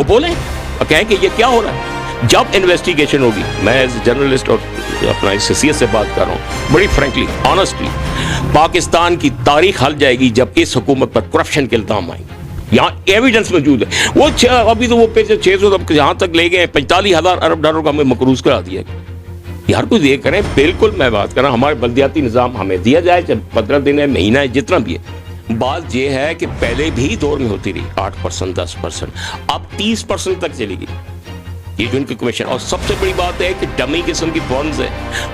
وہ بولیں اور کہیں کہ یہ کیا ہو رہا ہے. جب انویسٹیگیشن ہوگی, میں ایز اے جرنلسٹ اور اپنا اس حیثیت سے بات کر رہا ہوں, بڑی فرینکلی آنیسٹلی, پاکستان کی تاریخ ہل جائے گی جب اس حکومت پر کرپشن کے الزام آئیں گے. یہاں ایویڈنس موجود ہے. وہ ابھی تو وہ پیسے 600 یہاں تک لے گئے, 45,000 ارب ڈالر کا ہمیں مقروض کرا دیا. یار کوئی یہ کریں, بالکل میں بات کر رہا ہوں, ہمارے بلدیاتی نظام ہمیں دیا جائے, چاہے 15 دن ہے, مہینہ ہے, جتنا بھی ہے. بات یہ ہے کہ پہلے بھی دور میں ہوتی رہی 8%, 10%, اب 30% تک چلی گئی یہ جو ان کی کمیشن. اور سب سے بڑی بات ہے کہ ڈمی قسم کی فارمز ہے,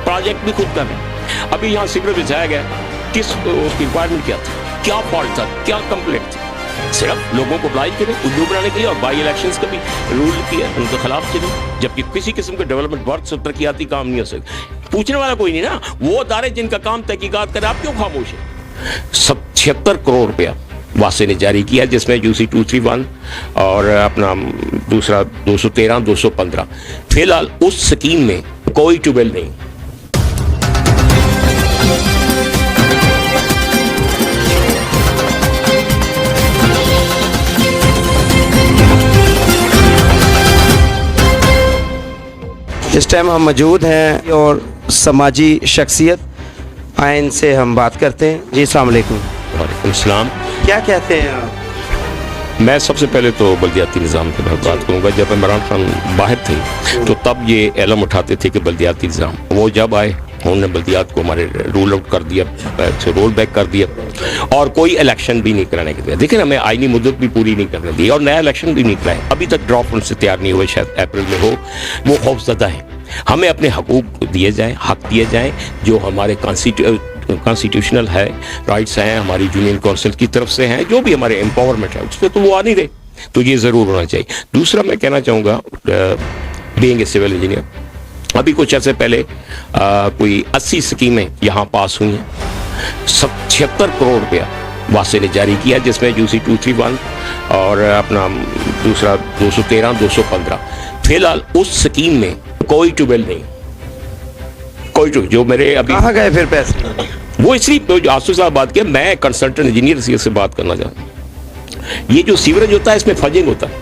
پروجیکٹ بھی خود کر رہے ہیں. ابھی یہاں سیکرٹ بچھایا گیا, کس اس کی ریکوائرمنٹ کیا تھی, کیا فالٹ تھا, کیا کمپلینٹ تھی, صرف لوگوں کو ابلائج کریں الو بنانے کے لیے, اور بائی الیکشنز کا بھی رول کیا ان کے خلاف چلیں, جبکہ کسی قسم کے ڈیولپمنٹ ورک سے ترقیاتی کام نہیں ہو سکے. پوچھنے والا کوئی نہیں نا, وہ ادارے جن کا کام تحقیقات کرے, آپ کیوں خاموش ہیں. 76 کروڑ روپیہ واسطے نے جاری کیا, جس میں UC 231 اور اپنا دوسرا 213, 215. فی الحال اس سکیم میں کوئی ٹیوبویل نہیں. اس ٹائم ہم موجود ہیں اور سماجی شخصیت آئین سے ہم بات کرتے ہیں. جی السلام علیکم. وعلیکم السلام. کیا کہتے ہیں آپ؟ میں سب سے پہلے تو بلدیاتی نظام کے بارے بات کروں گا. جب عمران خان باہر تھے تو تب یہ علم اٹھاتے تھے کہ بلدیاتی نظام, وہ جب آئے انہوں نے بلدیات کو ہمارے رول آؤٹ کر دیا, رول بیک کر دیا, اور کوئی الیکشن بھی نہیں کرانے کے دیا. دیکھیں ہمیں آئینی مدت بھی پوری نہیں کرنے دی, اور نیا الیکشن بھی نہیں کرائے. ابھی تک ڈراپ ان سے تیار نہیں ہوئے, شاید اپریل میں ہو. وہ خوف زدہ ہیں. ہمیں اپنے حقوق دیے جائیں, حق دیے جائیں جو ہمارے کانسٹیٹیوشنل ہے, رائٹس ہیں, ہماری یونین کونسل کی طرف سے ہیں, جو بھی ہمارے امپاورمنٹ ہے اس پہ تو وہ آ نہیں رہے. تو یہ ضرور ہونا چاہیے. دوسرا میں کہنا چاہوں گا, بینگ اے سول انجینئر, ابھی کچھ عرصے پہلے کوئی 80 سکیمیں یہاں پاس ہوئی ہیں. 76 کروڑ روپیہ واسطے نے جاری کیا, جس میں UC 231 اور اپنا دوسرا 213, 215. فی الحال اس سکیم میں کوئی ٹیوبویل نہیں, کوئی جو میرے ابھی کہاں گئے پھر پیسے؟ وہ اس لیے جو آصف صاحب بات کیا, میں کنسلٹنٹ انجینئر سے بات کرنا چاہتا ہوں. یہ جو سیوریج ہوتا ہے اس میں فجنگ ہوتا ہے,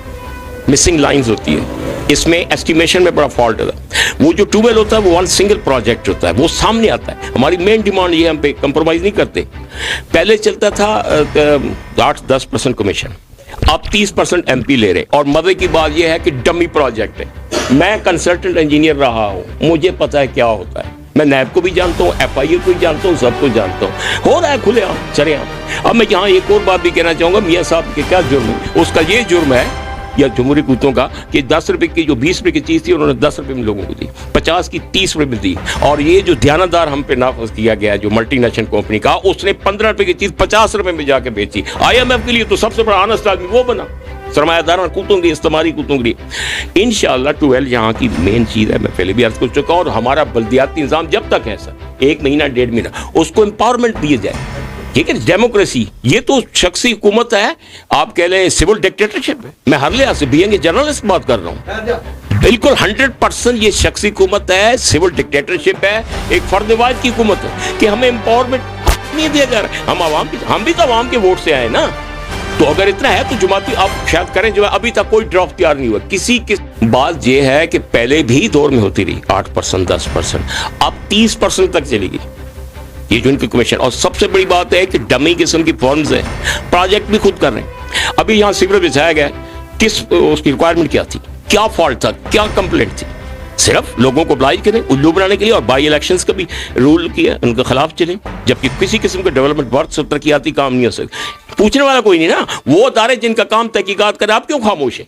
مسنگ لائنز ہوتی ہے, اس میں ایسٹیمیشن میں بڑا فالٹ ہوتا ہے. وہ جو ٹیوبویل ہوتا ہے وہ ون سنگل پروجیکٹ ہوتا ہے, وہ سامنے آتا ہے. ہماری مین ڈیمانڈ یہ, ہم پہ کمپرومائز نہیں کرتے. پہلے چلتا تھا 8-10% کمیشن, اب 30% MP لے رہے. اور مزے کی بات یہ ہے کہ ڈمی پروجیکٹ ہے. میں کنسلٹنٹ انجینئر رہا ہوں, مجھے پتا ہے کیا ہوتا ہے. میں نیب کو بھی جانتا ہوں, FIA کو بھی جانتا ہوں, سب کو جانتا ہوں. ہو رہا ہے کھلے عام, چلے عام. اب میں یہاں ایک اور بات بھی کہنا چاہوں گا, میاں صاحب کے کیا جرم ہے. اس کا یہ جرم ہے یا جمہوری قوتوں کا کہ 10 روپے کی جو 20 روپے کی چیز تھی انہوں نے 10 روپے میں لوگوں کو دی, 50 کی 30 روپے میں دی. اور یہ جو دیانتدار ہم پہ نافذ کیا گیا جو ملٹی نیشنل کمپنی کا, اس نے 15 روپے کی چیز 50 روپے میں جا کے بیچی. IMF کے لیے تو سب سے بڑا آنسٹ آدمی وہ بنا, سرمایہ داران قوتوں کے لیے, استعماری قوتوں کے لیے. انشاءاللہ 12 یہاں کی مین چیز ہے, میں پہلے بھی عرض کر چکا ہوں. اور ہمارا بلدیاتی نظام جب تک ہے سر 1 مہینہ 1.5 مہینہ اس کو امپاورمنٹ دیے جائے. ٹھیک ہے, ڈیموکریسی یہ تو شخصی حکومت ہے, آپ کہہ لیں سول ڈکٹیٹرشپ ہے. میں ہر لحاظ سے بینگ اے جرنلسٹ بات کر رہا ہوں. بالکل 100% یہ شخصی حکومت ہے, سول ڈکٹیٹرشپ ہے, ایک فرد واحد کی حکومت ہے کہ ہمیں امپاورمنٹ نہیں دیا جا رہا. ہم بھی تو عوام کے ووٹ سے آئے نا. تو اگر اتنا ہے تو جماعتی آپ شاید کریں, جو ابھی تک کوئی ڈراپ تیار نہیں ہوا کسی کے. بات یہ ہے کہ پہلے بھی دور میں ہوتی رہی 8%, 10%, اب 30% تک چلی گئی یہ جو ان کی کمیشن. اور سب سے بڑی بات ہے کہ ڈمی قسم کی فارمز ہیں, پروجیکٹ بھی خود کر رہے ہیں. ابھی یہاں سیکرٹ بچھایا گیا, کس اس کی ریکوائرمنٹ کیا تھی, کیا فالٹ تھا, کیا کمپلینٹ تھی, صرف لوگوں کو ابلائج کریں الو بنانے کے لیے, اور بائی الیکشنز کا بھی رول کیا ان کے خلاف چلیں, جبکہ کسی قسم کے ڈیولپمنٹ ورک سے ترقیاتی کام نہیں ہو سکے. پوچھنے والا کوئی نہیں نا, وہ ادارے جن کا کام تحقیقات کرے, آپ کیوں خاموش ہیں.